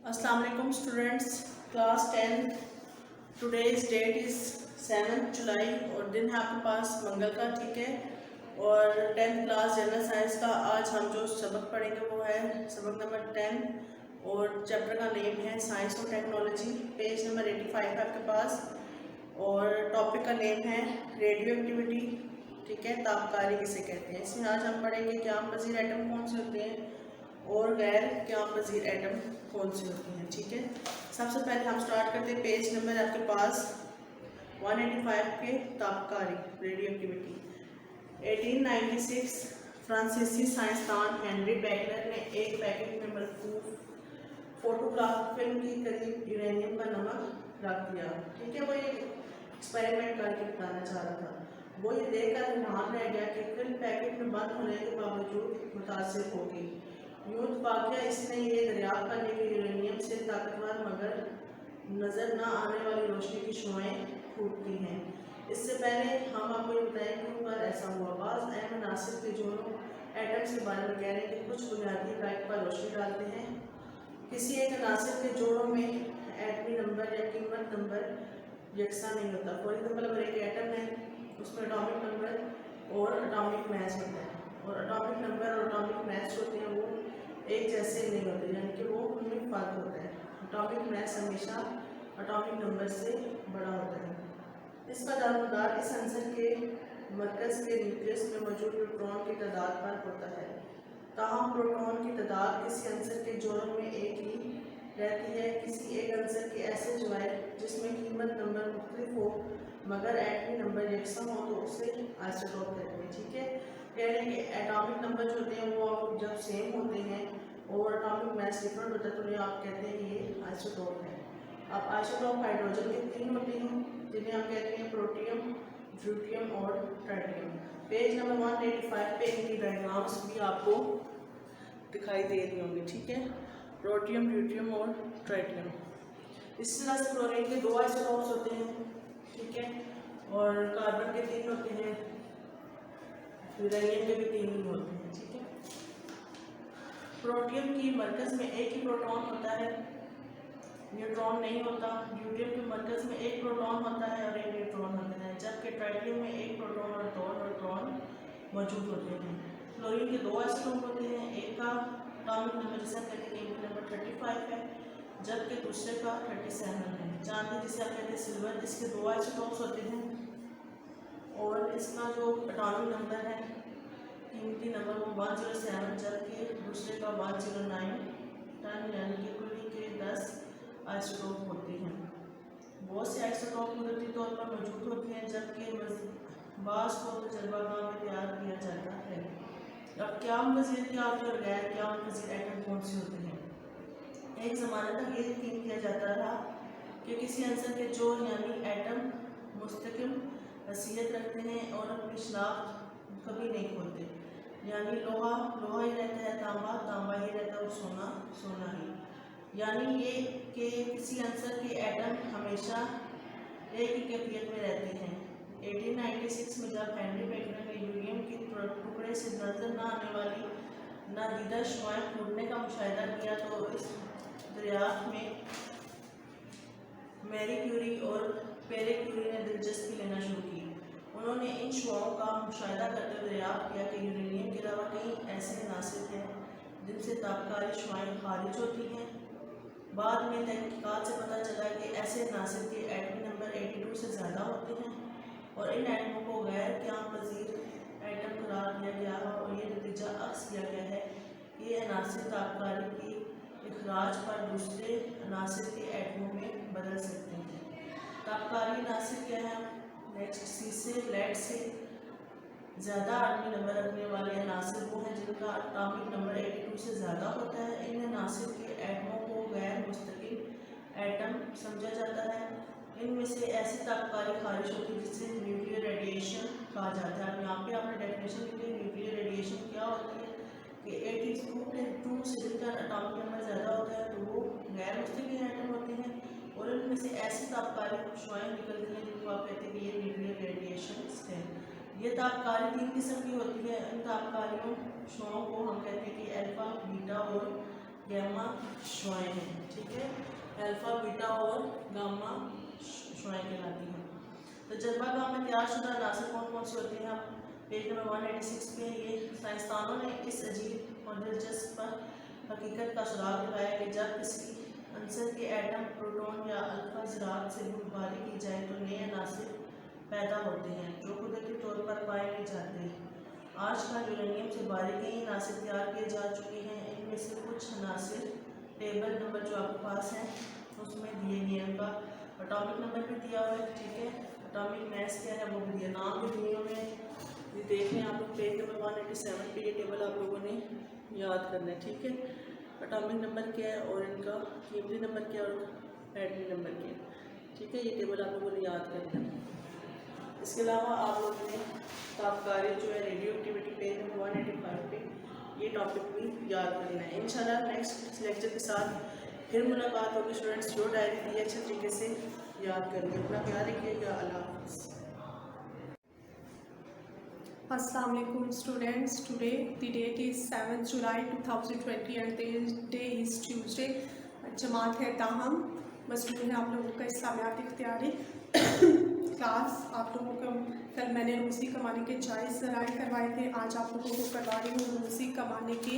अस्सलाम वालेकुम students, class 10। Today's that is 7 जुलाई और दिन है आपके पास मंगल का, ठीक है। और 10th क्लास जनरल साइंस का आज हम जो सबक पढ़ेंगे वो है सबक नंबर 10 और चैप्टर का नेम है साइंस और टेक्नोलॉजी। पेज नंबर 85 है आपके पास और टॉपिक का नेम है रेडियो एक्टिविटी, ठीक है। तापकारी किसे कहते हैं। इसमें आज हम पढ़ेंगे क्या पजीर एटम कौन से होते हैं और गैर क्या पजीर एटम कौन से होते हैं, ठीक है। सबसे पहले हम स्टार्ट करते हैं। पेज नंबर आपके पास 185 के तापकारी रेडियो एक्टिविटी। 1896 फ्रांसीसी साइंसदान हेनरी बेकलर ने एक पैकेट में मरकूब फोटोग्राफ फिल्म के करीब यूरेनियम का नमक रख दिया, ठीक है। वो ये एक्सपेरिमेंट करके बताना चाह रहा था। वो ये देखकर हैरान रह गया कि फिल्म पैकेट में बंद होने के बावजूद मुतासिर होगी। यूं वाक़या इसने ये दरियाफ्त करने के यूरेनियम से ताकतवर मगर नज़र न आने वाली रोशनी की शुआएं फूटती हैं। इससे पहले हम आपको ये बताएं कि पर ऐसा हुआ। बाज़ अहम अनासिर के जोड़ों एटम्स के बारे में कह रहे हैं कि कुछ बुनियादी हक़ाइक़ पर रोशनी डालते हैं। किसी एक अनासिर के जोड़ों में एटमी नंबर या कीमत नंबर यकसा नहीं होता। फॉर एग्जाम्पल अगर एक एटम है उसमें एटॉमिक नंबर और एटॉमिक मास होता है और एटॉमिक नंबर और एटॉमिक मास होते हैं वो एक जैसे नहीं होते, यानी कि वो उनमें फ़र्क होता है। एटॉमिक मास हमेशा एटॉमिक नंबर से बड़ा होता है। इसका दारोमदार इस अंसर के मरकज़ के न्यूक्लियस में मौजूद प्रोटॉन की तादाद पर होता है। ताहम प्रोटॉन की तादाद किसी अंसर के जोड़ों में एक ही रहती है। किसी एक अंसर के ऐसे जवाब जिसमें कीमत नंबर मुख्तलिफ हो मगर एटमी नंबर यकसा हो तो उसे आइसोटोप कहते हैं, ठीक है। कह रहे हैं कि एटॉमिक नंबर जो होते हैं वो जब सेम होते हैं और एटॉमिक मास डिफरेंट होता है तो उन्हें आप कहते हैं कि ये आइसोटोप है। अब आइसोटोप हाइड्रोजन के 3 होते हैं जिन्हें हम कहते हैं प्रोटियम, ड्यूटियम और ट्राइटियम। पेज नंबर 185 पे इनकी डायग्राम्स भी आपको दिखाई दे रही होंगी, ठीक है। प्रोटियम, ड्यूटियम और ट्राइटियम। इस तरह से क्लोरीन के 2 आइसोटोप्स होते हैं, ठीक है। और कार्बन के 3 होते हैं, यूरेनियम के भी 3 ही होते हैं, ठीक है। प्रोटियम की मरकज़ में एक ही प्रोटॉन होता है, न्यूट्रॉन नहीं होता। ड्यूटियम के मरकज़ में एक प्रोटॉन होता है और एक न्यूट्रॉन होता है, जबकि ट्राइटियम में एक प्रोटॉन और 2 न्यूट्रॉन मौजूद होते हैं। क्लोरीन के 2 आइसोटोप होते हैं, एक का एटॉमिक नंबर जिसे हम कहते हैं नंबर 35 है जबकि दूसरे का 37 है। चांदी जिसे आप कहते हैं सिल्वर, इसके 2 आइसोटोप्स होते हैं और इसका जो एटॉमिक नंबर है कीमती नंबर वो 107 जबकि दूसरे का 109 टन, यानी कि कुल के 10 आइसोटोप होते हैं। बहुत से आइसोटोप कुदरती तौर पर मौजूद होते हैं जबकि बाज़ को तजर्बागाह में तैयार किया जाता है। अब क्या मज़ीद क्या होते हैं और गैर क्या मज़ीद एटम कौन से होते हैं। एक ज़माने तक ये यकीन किया जाता रहा कि किसी अंसर के जोड़ यानी एटम मुस्तकिल हैसियत रखते हैं और अपनी शनाख्त कभी नहीं खोलते, यानी लोहा लोहा ही रहता है, तांबा तांबा ही रहता है और सोना सोना ही। यानी ये कि किसी अंसर के एटम हमेशा एक ही कैफियत में रहते हैं। 1896 में जब हेनरी बेकलर ने यूरेनियम के टुकड़े से नजर न आने वाली नादीदा शुआएं फूटने का मुशाहिदा किया तो इस दरियाफ्त में मैरी क्यूरी और पेरे क्यूरी ने दिलचस्पी लेना शुरू की। उन्होंने इन शुआओं का मुशाहिदा करते हुए दरियाफ्त किया कि यूरेनियम के अलावा कई ऐसे अनासिर हैं जिनसे तापकारी शुआएं खारिज होती हैं। बाद में तहकीकात से पता चला कि ऐसे अनासिर के एटमी नंबर 82 से ज़्यादा होते हैं और इन एटमों को गैर क्या पजीर एटम करार दिया गया है और ये नतीजा अक्स किया गया है कि ये अनासिर तापकारी की इखराज पर दूसरे अनासिर के एटमों में बदल सकते हैं। तापकारी अनासिर क्या है। नेक्स्ट, सी से लेड से ज़्यादा एटमी नंबर रखने वाले अनासिर वो हैं जिनका एटॉमिक नंबर 82 से ज़्यादा होता है। इन अनासिर के एटमों को गैर मुस्तकिल एटम समझा जाता है। इनमें से ऐसी तापकारी खारिज होती है जिसे न्यूक्लियर रेडिएशन कहा जाता है। अब यहाँ पे आपने डेफिनेशन की न्यूक्लियर रेडिएशन क्या होती है कि 82 से जिनका एटॉमिक नंबर ज़्यादा होता है तो वो गैर मुस्तकिल एटम होते हैं और इनमें से ऐसी तापकारी शुआएं निकलती हैं जिनको आप कहते हैं कि ये न्यूक्लियर रेडिएशन है। ये तापकारी 3 किस्म की होती है। इन तापकारियों शुआओं को हम कहते हैं कि अल्फा, बीटा और गैमा शुआएं हैं, ठीक है। अल्फा, बीटा और गामा शुआएं कहलाती हैं। तजर्बा गाह में तैयारशुदा अनासर कौन कौन से होते हैं? आप पेज नंबर 186 पे ये साइंसदानों ने इस अजीब और दिलचस्प हकीकत का सुराग लगाया कि जब किसी अंसर के एटम प्रोटॉन या अल्फा ज़रात से बमबारी की जाए तो नए अनासर पैदा होते हैं जो कुदरती तौर पर पाए नहीं जाते। आजकल यूरेनियम से बारीकी अनासर तैयार किए जा चुके हैं। इनमें से कुछ अनासर टेबल नंबर जो आपके पास है उसमें दिए गए हैं, उनका एटॉमिक नंबर भी दिया हुआ है, ठीक है। एटॉमिक मास क्या है वो भी दिया, नाम भी दिए हुए हैं। ये देख लें आप लोग पेज नंबर 187 पे ये टेबल आप लोगों ने याद करना है, ठीक है। एटॉमिक नंबर क्या है और इनका कीमती नंबर क्या है और एटमी नंबर क्या है, ठीक है। ये टेबल आप लोगों ने याद करना है। इसके अलावा आप लोगों ने तापकारी जो है रेडियो एक्टिविटी पेज नंबर 185 पे ये टॉपिक भी याद करना है। इंशाल्लाह नेक्स्ट लेक्चर के साथ फिर मुलाकात होगी। स्टूडेंट्स जो डायरी दी अच्छे तरीके से याद करेंगे। अपना ख्याल रखिएगा। अल्लाह हाफ़िज़। Assalamu alaikum students. Today the date is 7th July 2020 and the day is Tuesday. जमात है ताहम मजमून है आप लोगों का इस्लामियात इख्तियारी क्लास। आप लोगों का कल मैंने रोज़ी कमाने के जायज़ ज़राए करवाए थे। आज आप लोगों को करवा रही हूँ रोज़ी कमाने के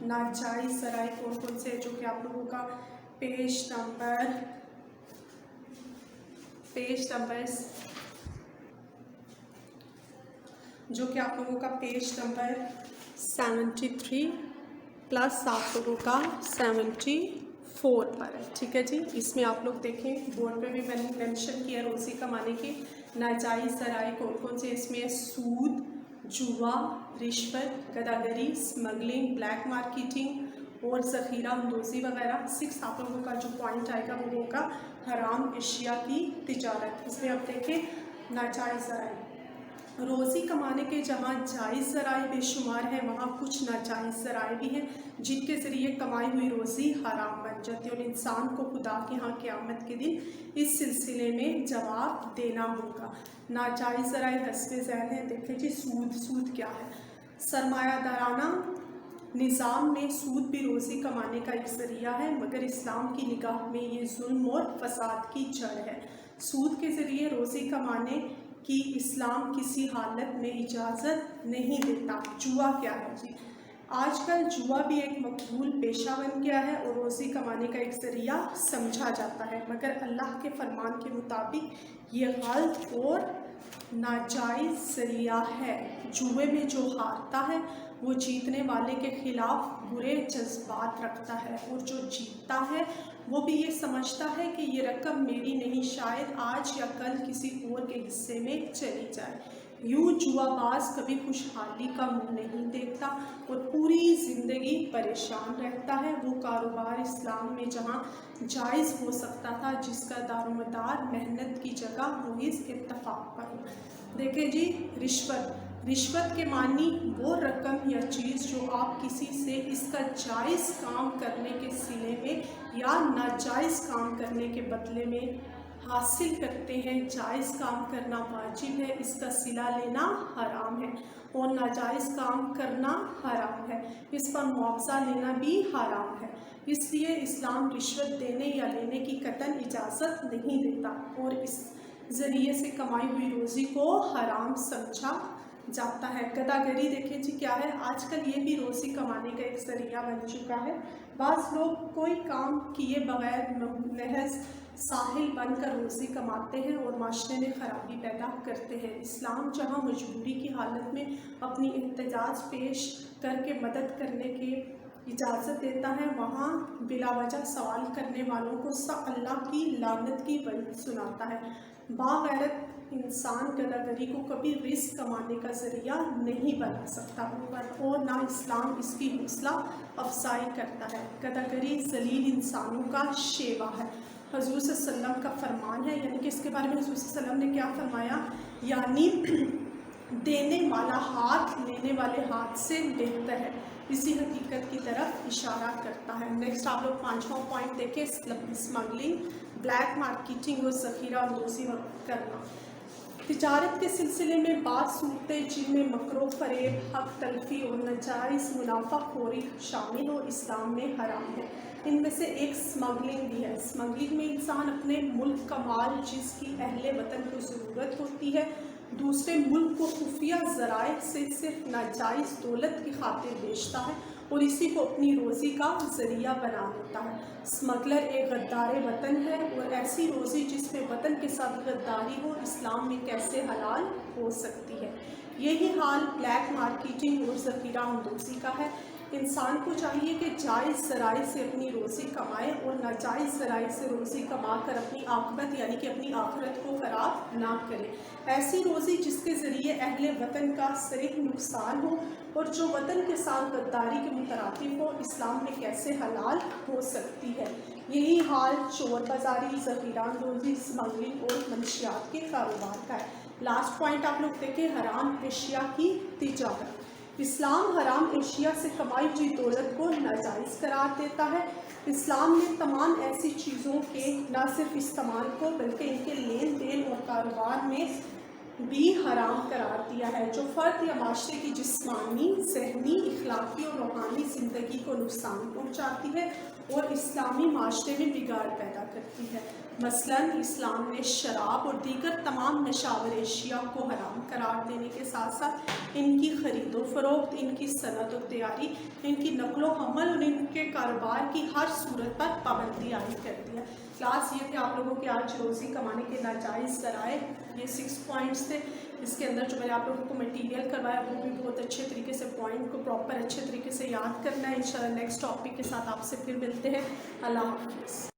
नाजायज़ ज़राए कौन कौन से, जो कि आप लोगों का पेज नंबर जो कि आप लोगों का पेज नंबर 73 प्लस आप लोगों का 74 पर है, ठीक है जी। इसमें आप लोग देखें बोर्ड पे भी मैंने मेंशन किया रोज़ी कमाने के नाजायज़ ज़राए कौन कौन से। इसमें सूद, जुआ, रिश्वत, गदागरी, स्मगलिंग, ब्लैक मार्केटिंग और ज़ख़ीरा अंदोज़ी वगैरह। 6 आप लोगों का जो पॉइंट आएगा वो होगा हराम अशिया की तिजारत। इसमें आप देखें नाजायज़ ज़राए, रोज़ी कमाने के जहाँ जायज़ ज़राए बेशुमार हैं वहाँ कुछ नाजायज़ ज़राए भी हैं जिनके ज़रिए कमाई हुई रोज़ी हराम बन जाती है और इंसान को खुदा के यहाँ क़यामत के दिन इस सिलसिले में जवाब देना होगा। नाजायज़ ज़राए हस्बे ज़ैन है। देखें जी सूद क्या है? सरमायादाराना निज़ाम में सूद भी रोज़ी कमाने का एक ज़रिया है, मगर इस्लाम की निगाह में ये जुल्म और फसाद की जड़ है। सूद के ज़रिए रोज़ी कमाने की इस्लाम किसी हालत में इजाज़त नहीं देता। जुआ क्या है जी? आजकल जुआ भी एक मकबूल पेशा बन गया है और रोज़ी कमाने का एक ज़रिया समझा जाता है, मगर अल्लाह के फरमान के मुताबिक ये गलत और नाजायज़ ज़रिया है। जुए में जो हारता है वो जीतने वाले के ख़िलाफ़ बुरे जज्बात रखता है और जो जीतता है वो भी ये समझता है कि ये रकम मेरी नहीं, शायद आज या कल किसी और के हिस्से में चली जाए। यूँ जुआबाज कभी खुशहाली का मुँह नहीं देखता और पूरी ज़िंदगी परेशान रहता है। वो कारोबार इस्लाम में जहाँ जायज़ हो सकता था, जिसका दारोमदार मेहनत की जगह मुहिज़ इत्तफ़ाक़ पर हो। देखें जी रिश्वत के मानी वो रकम या चीज़ जो आप किसी से इसका जायज़ काम करने के सिले में या नाजायज़ काम करने के बदले में हासिल करते हैं। जायज़ काम करना वाजिब है, इसका सिला लेना हराम है और नाजायज़ काम करना हराम है, इस पर मुआवजा लेना भी हराम है। इसलिए इस्लाम रिश्वत देने या लेने की कतई इजाज़त नहीं देता और इस ज़रिए से कमाई हुई रोज़ी को हराम समझा जाता है। गदागरी देखें जी क्या है? आजकल ये भी रोज़ी कमाने का एक ज़रिया बन चुका है। बाज़ लोग कोई काम किए बगैर महज साहिल बनकर रोज़ी कमाते हैं और माशरे में ख़राबी पैदा करते हैं। इस्लाम जहाँ मजबूरी की हालत में अपनी एहतजाज पेश करके मदद करने की इजाज़त देता है, वहाँ बिलावजह सवाल करने वालों को अल्लाह की लानत की वही सुनाता है। बागैरत इंसान गदागरी को कभी रिस्क कमाने का ज़रिया नहीं बना सकता और ना इस्लाम इसकी हौसला अफजाई करता है। गदागरी ज़लील इंसानों का शेवा है। हज़ूर सल्लल्लाहु अलैहि वसल्लम का फरमान है, यानी कि इसके बारे में हज़ूर सल्लल्लाहु अलैहि वसल्लम ने क्या फरमाया, यानी देने वाला हाथ लेने वाले हाथ से बेहतर है। इसी हकीकत की तरफ इशारा करता है। नेक्स्ट आप लोग 5वां पॉइंट देखें, स्मगलिंग, ब्लैक मार्केटिंग और ज़ख़ीरा अंदोज़ी करना। तिजारत के सिलसिले में बाद सूरतें जिनमें मकरो फ़रेब, हक तलफी और नाजायज़ मुनाफाखोरी शामिल और इस्लाम में हराम है। इनमें से एक स्मगलिंग भी है। स्मगलिंग में इंसान अपने मुल्क का माल जिसकी अहले वतन को ज़रूरत होती है दूसरे मुल्क को खुफिया ज़राए से सिर्फ नाजायज़ दौलत की खातिर बेचता है और इसी को अपनी रोज़ी का ज़रिया बना लेता है। स्मगलर एक गद्दार वतन है और ऐसी रोज़ी जिसमें वतन के साथ गद्दारी हो इस्लाम में कैसे हलाल हो सकती है। यही हाल ब्लैक मार्केटिंग और ज़ख़ीरा अंदोज़ी का है। इंसान को चाहिए कि जायज़ ज़राए से अपनी रोज़ी कमाए और नाजायज़ ज़राए से रोज़ी कमा कर अपनी आखिरत यानी कि अपनी आखिरत को ख़राब ना करे। ऐसी रोज़ी जिसके ज़रिए अहले वतन का सरीह नुकसान हो और जो वतन के साथ गद्दारी के मुतरातिब हो इस्लाम में कैसे हलाल हो सकती है। यही हाल चोर बाज़ारी, ज़ख़ीरा अंदोज़ी, स्मगलिंग और मंशियात के कारोबार का है। लास्ट पॉइंट आप लोग देखें, हराम एशिया की तिजारत। इस्लाम हराम एशिया से कमाई हुई दौलत को नाजायज़ करार देता है। इस्लाम ने तमाम ऐसी चीज़ों के न सिर्फ इस्तेमाल को बल्कि इनके लेन देन और कारोबार में भी हराम करार दिया है जो फ़र्द या माशरे की जिस्मानी, ज़हनी, इखलाकी और रूहानी ज़िंदगी को नुकसान पहुँचाती है और इस्लामी माशरे में बिगाड़ पैदा करती है। मसलन इस्लाम ने शराब और दीगर तमाम नशावर एशिया को हराम करार देने के साथ साथ इनकी ख़रीदो फरोख्त, इनकी सनत और तैयारी, इनकी नकलो हमल और इनके कारोबार की हर सूरत पर पाबंदी आयद कर दिया। क्लास ये थे आप लोगों के आज रोज़ी कमाने के नाजायज़ ज़राए, ये 6 पॉइंट्स थे। इसके अंदर जो मैंने आप लोगों को मटेरियल करवाया वो भी बहुत अच्छे तरीके से पॉइंट को प्रॉपर अच्छे तरीके से याद करना है। इंशाल्लाह नेक्स्ट टॉपिक के साथ आपसे फिर मिलते हैं। अल्लाह हाफ़िज़।